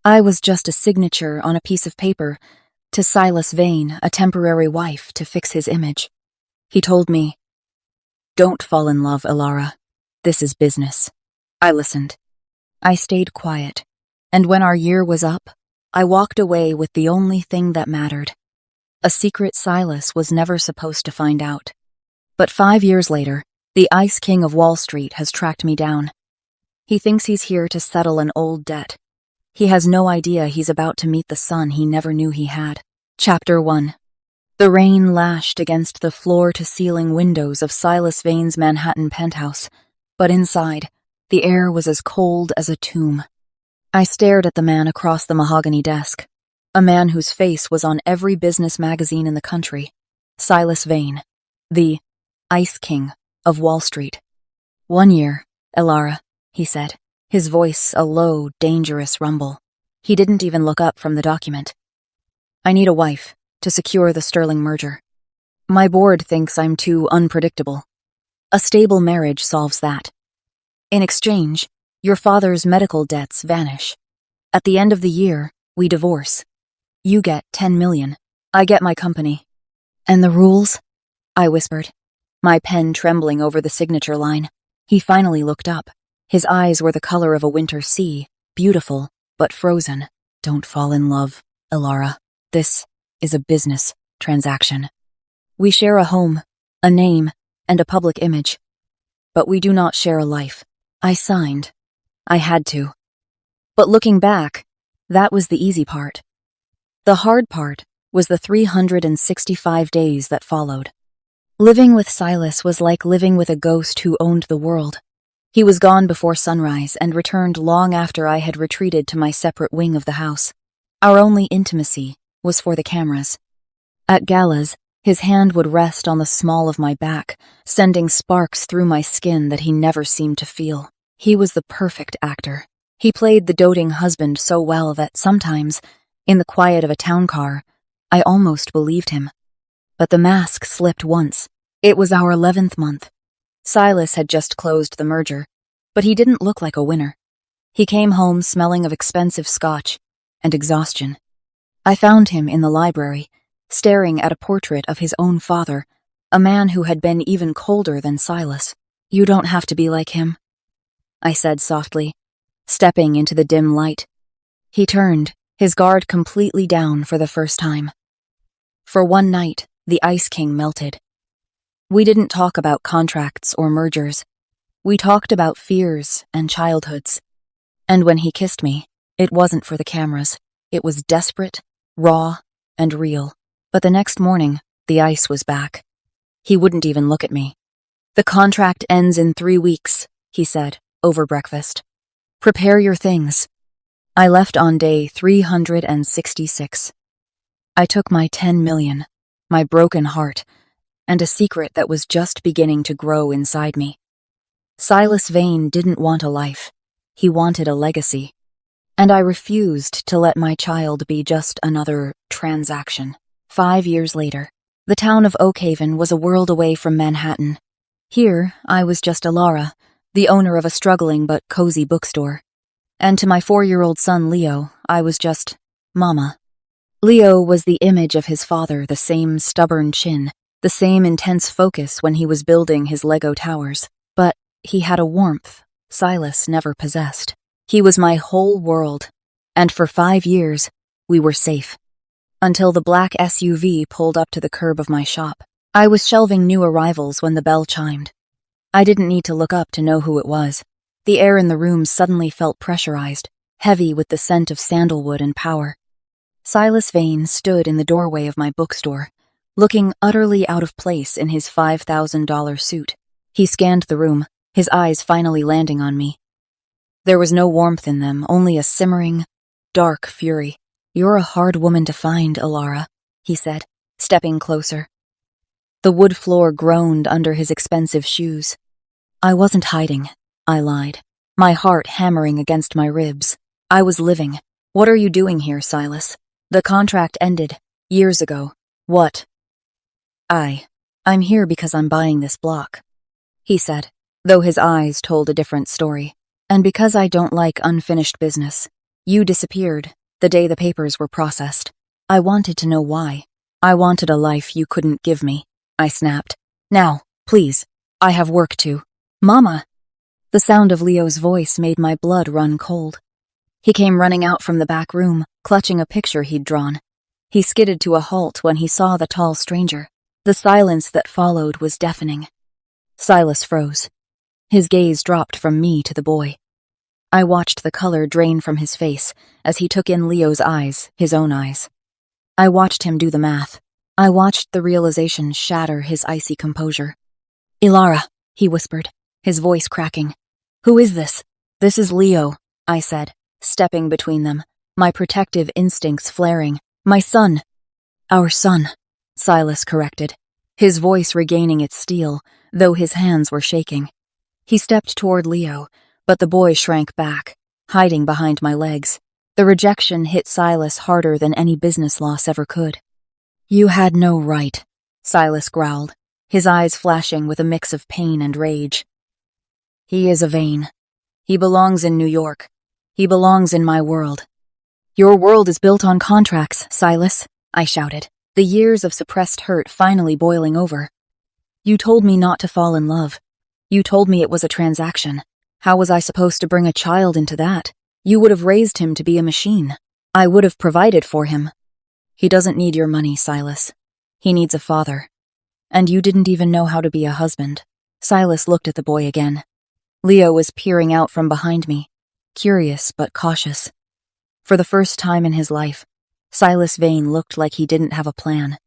I was just a signature on a piece of paper to Silas Vane, a temporary wife, to fix his image. He told me, "Don't fall in love, Elara. This is business." I listened. I stayed quiet, and when our year was up, I walked away with the only thing that mattered. A secret Silas was never supposed to find out. But 5 years later, the Ice King of Wall Street has tracked me down. He thinks he's here to settle an old debt. He has no idea he's about to meet the son he never knew he had. Chapter 1. The rain lashed against the floor-to-ceiling windows of Silas Vane's Manhattan penthouse, but inside, the air was as cold as a tomb. I stared at the man across the mahogany desk, a man whose face was on every business magazine in the country. Silas Vane, the Ice King of Wall Street. "1 year, Elara," he said, his voice a low, dangerous rumble. He didn't even look up from the document. "I need a wife to secure the Sterling merger. My board thinks I'm too unpredictable. A stable marriage solves that. In exchange, your father's medical debts vanish. At the end of the year, we divorce. You get 10 million. I get my company." "And the rules?" I whispered, my pen trembling over the signature line. He finally looked up. His eyes were the color of a winter sea, beautiful, but frozen. "Don't fall in love, Elara. This is a business transaction. We share a home, a name, and a public image. But we do not share a life." I signed. I had to. But looking back, that was the easy part. The hard part was the 365 days that followed. Living with Silas was like living with a ghost who owned the world. He was gone before sunrise and returned long after I had retreated to my separate wing of the house. Our only intimacy was for the cameras. At galas, his hand would rest on the small of my back, sending sparks through my skin that he never seemed to feel. He was the perfect actor. He played the doting husband so well that sometimes, in the quiet of a town car, I almost believed him. But the mask slipped once. It was our 11th month. Silas had just closed the merger, but he didn't look like a winner. He came home smelling of expensive scotch and exhaustion. I found him in the library, staring at a portrait of his own father, a man who had been even colder than Silas. "You don't have to be like him," I said softly, stepping into the dim light. He turned, his guard completely down for the first time. For one night, the Ice King melted. We didn't talk about contracts or mergers. We talked about fears and childhoods. And when he kissed me, it wasn't for the cameras. It was desperate, raw, and real. But the next morning, the ice was back. He wouldn't even look at me. "The contract ends in 3 weeks, he said, over breakfast. "Prepare your things." I left on day 366. I took my 10 million, my broken heart, and a secret that was just beginning to grow inside me. Silas Vane didn't want a life. He wanted a legacy. And I refused to let my child be just another transaction. 5 years later, the town of Oakhaven was a world away from Manhattan. Here, I was just Elara, the owner of a struggling but cozy bookstore. And to my 4-year-old son Leo, I was just Mama. Leo was the image of his father, the same stubborn chin, the same intense focus when he was building his Lego towers. But he had a warmth Silas never possessed. He was my whole world, and for 5 years, we were safe. Until the black SUV pulled up to the curb of my shop. I was shelving new arrivals when the bell chimed. I didn't need to look up to know who it was. The air in the room suddenly felt pressurized, heavy with the scent of sandalwood and power. Silas Vane stood in the doorway of my bookstore, looking utterly out of place in his $5,000 suit. He scanned the room, his eyes finally landing on me. There was no warmth in them, only a simmering, dark fury. "You're a hard woman to find, Elara," he said, stepping closer. The wood floor groaned under his expensive shoes. I wasn't hiding, I lied, my heart hammering against my ribs. I was living. "What are you doing here, Silas? The contract ended, years ago. What?" I'm here because I'm buying this block," he said, though his eyes told a different story. "And because I don't like unfinished business. You disappeared the day the papers were processed. I wanted to know why. I wanted a life you couldn't give me, I snapped. Now, please, I have work to. Mama! The sound of Leo's voice made my blood run cold. He came running out from the back room, clutching a picture he'd drawn. He skidded to a halt when he saw the tall stranger. The silence that followed was deafening. Silas froze. His gaze dropped from me to the boy. I watched the color drain from his face as he took in Leo's eyes, his own eyes. I watched him do the math. I watched the realization shatter his icy composure. Elara, he whispered, his voice cracking. Who is this? This is Leo, I said, stepping between them, my protective instincts flaring. My son. Our son, Silas corrected, his voice regaining its steel, though his hands were shaking. He stepped toward Leo, but the boy shrank back, hiding behind my legs. The rejection hit Silas harder than any business loss ever could. You had no right, Silas growled, his eyes flashing with a mix of pain and rage. He is a Vane. He belongs in New York. He belongs in my world. Your world is built on contracts, Silas, I shouted, the years of suppressed hurt finally boiling over. You told me not to fall in love. You told me it was a transaction. How was I supposed to bring a child into that? You would have raised him to be a machine. I would have provided for him. He doesn't need your money, Silas. He needs a father. And you didn't even know how to be a husband. Silas looked at the boy again. Leo was peering out from behind me, curious but cautious. For the first time in his life, Silas Vane looked like he didn't have a plan.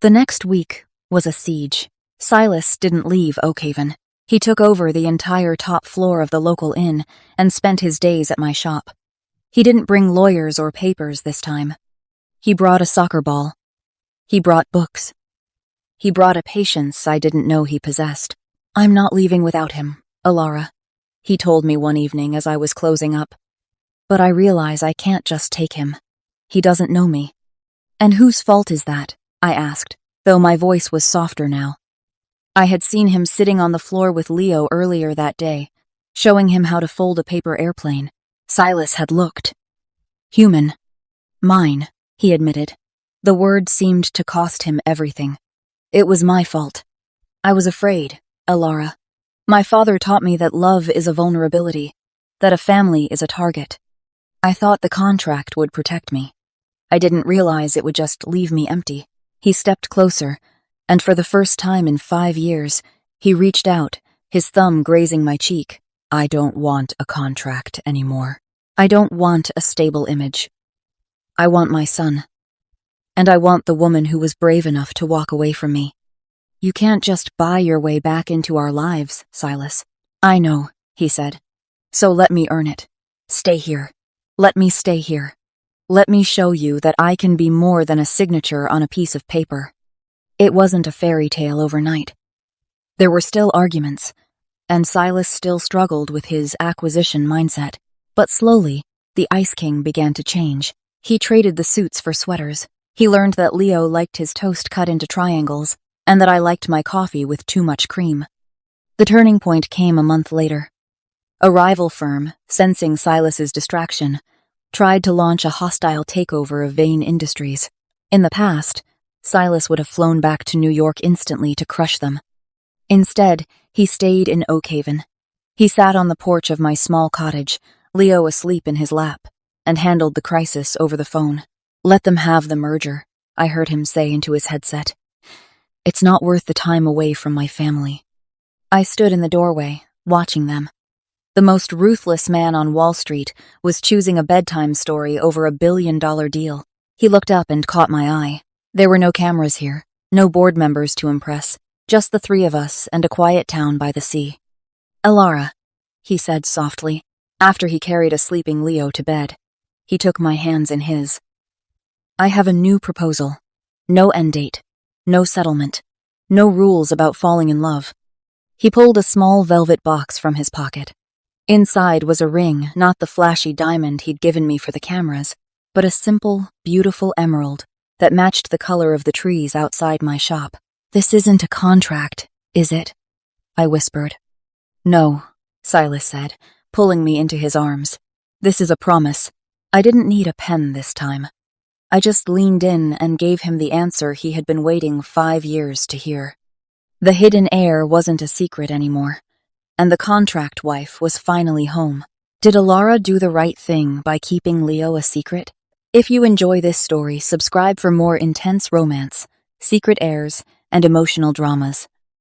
The next week was a siege. Silas didn't leave Oakhaven. He took over the entire top floor of the local inn and spent his days at my shop. He didn't bring lawyers or papers this time. He brought a soccer ball. He brought books. He brought a patience I didn't know he possessed. I'm not leaving without him, Elara, he told me one evening as I was closing up. But I realize I can't just take him. He doesn't know me. And whose fault is that? I asked, though my voice was softer now. I had seen him sitting on the floor with Leo earlier that day, showing him how to fold a paper airplane. Silas had looked human. Mine, he admitted. The word seemed to cost him everything. It was my fault. I was afraid, Elara. My father taught me that love is a vulnerability, that a family is a target. I thought the contract would protect me. I didn't realize it would just leave me empty. He stepped closer, and for the first time in 5 years, he reached out, his thumb grazing my cheek. I don't want a contract anymore. I don't want a stable image. I want my son. And I want the woman who was brave enough to walk away from me. You can't just buy your way back into our lives, Silas. I know, he said. So let me earn it. Stay here. Let me stay here. Let me show you that I can be more than a signature on a piece of paper. It wasn't a fairy tale overnight. There were still arguments, and Silas still struggled with his acquisition mindset. But slowly, the Ice King began to change. He traded the suits for sweaters. He learned that Leo liked his toast cut into triangles, and that I liked my coffee with too much cream. The turning point came a month later. A rival firm, sensing Silas's distraction, tried to launch a hostile takeover of Vane Industries. In the past, Silas would have flown back to New York instantly to crush them. Instead, he stayed in Oakhaven. He sat on the porch of my small cottage, Leo asleep in his lap, and handled the crisis over the phone. Let them have the merger, I heard him say into his headset. It's not worth the time away from my family. I stood in the doorway, watching them. The most ruthless man on Wall Street was choosing a bedtime story over $1 billion deal. He looked up and caught my eye. There were no cameras here, no board members to impress, just the three of us and a quiet town by the sea. Elara, he said softly, after he carried a sleeping Leo to bed. He took my hands in his. I have a new proposal. No end date. No settlement. No rules about falling in love. He pulled a small velvet box from his pocket. Inside was a ring, not the flashy diamond he'd given me for the cameras, but a simple, beautiful emerald that matched the color of the trees outside my shop. This isn't a contract, is it? I whispered. No, Silas said, pulling me into his arms. This is a promise. I didn't need a pen this time. I just leaned in and gave him the answer he had been waiting 5 years to hear. The hidden heir wasn't a secret anymore, and the contract wife was finally home. Did Elara do the right thing by keeping Leo a secret? If you enjoy this story, subscribe for more intense romance, secret heirs, and emotional dramas.